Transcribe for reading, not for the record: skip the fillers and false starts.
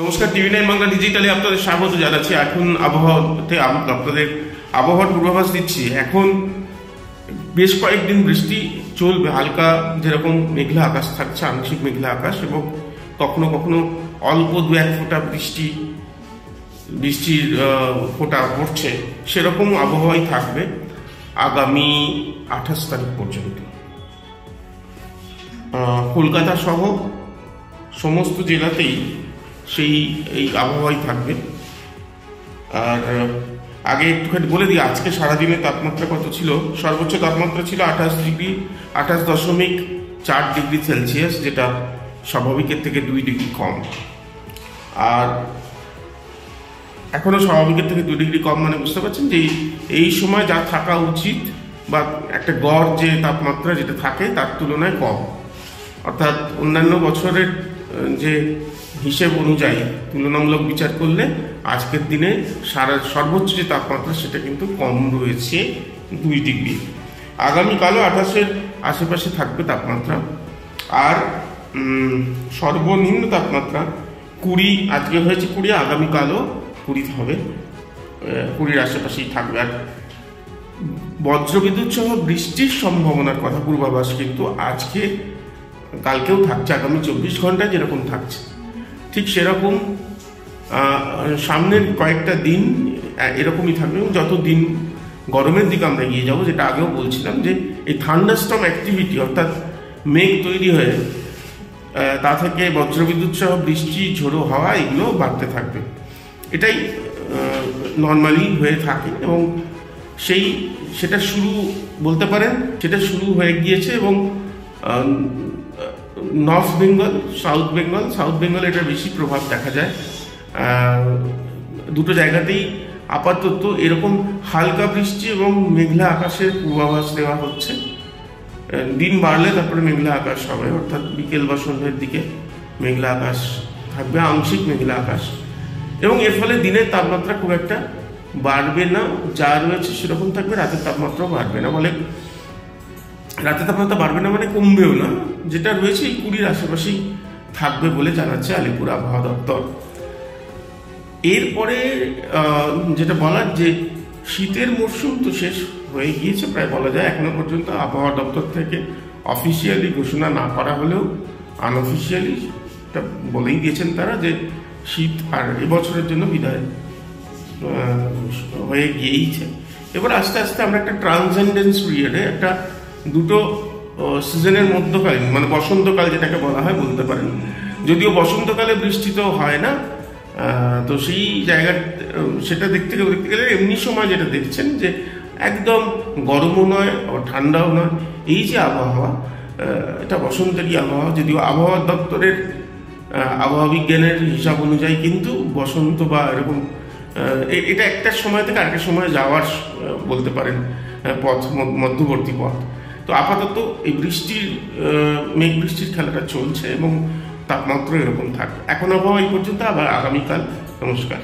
নমস্কার, টিভি9 বাংলা ডিজিটালে আপনাদের স্বাগত জানাচ্ছি। এখন আবহাওয়াতে আপনাদের আবহাওয়ার পূর্বাভাস দিচ্ছি। এখন বেশ কয়েকদিন বৃষ্টি চলবে, হালকা যেরকম মেঘলা আকাশ থাকছে, আংশিক মেঘলা আকাশ, এবং কখনো কখনো অল্প দু এক ফোঁটা বৃষ্টির ফোঁটা পড়ছে, সেরকম আবহাওয়াই থাকবে আগামী 28 তারিখ পর্যন্ত। কলকাতা সহ সমস্ত জেলাতেই এই আবহাওয়াই থাকবে। আর আগে একটুখানি বলে দিই, আজকে সারাদিনের তাপমাত্রা কত ছিল। সর্বোচ্চ তাপমাত্রা ছিল 28.4 ডিগ্রি সেলসিয়াস, যেটা স্বাভাবিকের থেকে 2 ডিগ্রি কম। আর এখনো স্বাভাবিকের থেকে 2 ডিগ্রি কম, মানে বুঝতে পারছেন যে এই সময় যা থাকা উচিত বা একটা গড় যে তাপমাত্রা যেটা থাকে তার তুলনায় কম। অর্থাৎ অন্যান্য বছরের যে হিসেব অনুযায়ী তুলনামূলক বিচার করলে আজকের দিনে সর্বোচ্চ যে তাপমাত্রা সেটা কিন্তু কম রয়েছে 2 ডিগ্রি। আগামীকালও 28-এর আশেপাশে থাকবে তাপমাত্রা। আর সর্বনিম্ন তাপমাত্রা 20, আজকে হয়েছে 20, আগামীকালও 20 হবে, 20-র আশেপাশেই থাকবে। আর বজ্রবিদ্যুৎ সহ বৃষ্টির সম্ভাবনার কথা পূর্বাভাস কিন্তু আজকে কালকেও থাকছে। আগামী 24 ঘন্টায় যেরকম থাকছে ঠিক সেরকম সামনের কয়েকটা দিন এরকমই থাকবে। এবং যত দিন গরমের দিকে আমরা এগিয়ে যাব, যেটা আগেও বলছিলাম, যে এই থান্ডারস্টর্ম অ্যাক্টিভিটি অর্থাৎ মেঘ তৈরি হয়ে তা থেকে বজ্রবিদ্যুৎ সহ বৃষ্টি, ঝোড়ো হাওয়া এগুলো বাড়তে থাকবে। এটাই নর্মালি হয়ে থাকে এবং সেটা শুরু বলতে পারেন, সেটা শুরু হয়ে গিয়েছে। এবং নর্থ বেঙ্গল, সাউথ বেঙ্গল এটার বেশি প্রভাব দেখা যায়। দুটো জায়গাতেই আপাতত এরকম হালকা বৃষ্টি এবং মেঘলা আকাশের পূর্বাভাস দেওয়া হচ্ছে। দিন বাড়লে তারপরে মেঘলা আকাশ হবে, অর্থাৎ বিকেল বা সন্ধ্যের দিকে মেঘলা আকাশ থাকবে, আংশিক মেঘলা আকাশ। এবং এর ফলে দিনের তাপমাত্রা খুব একটা বাড়বে না, যা রয়েছে সেরকম থাকবে। রাতের তাপমাত্রাও বাড়বে না, রাতের তাপমাত্রা বাড়বে না মানে কমবেও না, যেটা রয়েছে এই 20-র আশেপাশেই থাকবে বলে জানাচ্ছে আলিপুর আবহাওয়া দপ্তর। এরপরে যেটা বলার, যে শীতের মরশুম তো শেষ হয়ে গিয়েছে প্রায় বলা যায়। এখনো পর্যন্ত আবহাওয়া দপ্তর থেকে অফিসিয়ালি ঘোষণা না করা হলেও আনঅফিসিয়ালি এটা বলেই দিয়েছেন তারা, যে শীত আর এবছরের জন্য বিদায় হয়ে গিয়েইছে। এবার আস্তে আস্তে আমরা একটা ট্রান্সেন্ডেন্স পিরিয়ডে, একটা দুটো সিজনের মধ্যকালীন, মানে বসন্তকাল যেটাকে বলা হয় বলতে পারেন। যদিও বসন্তকালে বৃষ্টি তো হয় না, তো সেই জায়গা সেটা দেখতে গেলে এমনি সময় যেটা দেখছেন, যে একদম গরমও নয় আবার ঠান্ডাও নয়, এই যে আবহাওয়া, এটা বসন্তেরই আবহাওয়া। যদিও আবহাওয়া দপ্তরের আবহাওয়া বিজ্ঞানের হিসাব অনুযায়ী কিন্তু বসন্ত বা এরকম এটা একটা সময় থেকে আরেকটা সময় যাওয়ার বলতে পারেন পথ, মধ্যবর্তী পথ। তো আপাতত এই মেঘ বৃষ্টির খেলাটা চলছে এবং তাপমাত্রা এরকম থাকবে। এখন আবহাওয়া এই পর্যন্ত, আবার আগামীকাল। নমস্কার।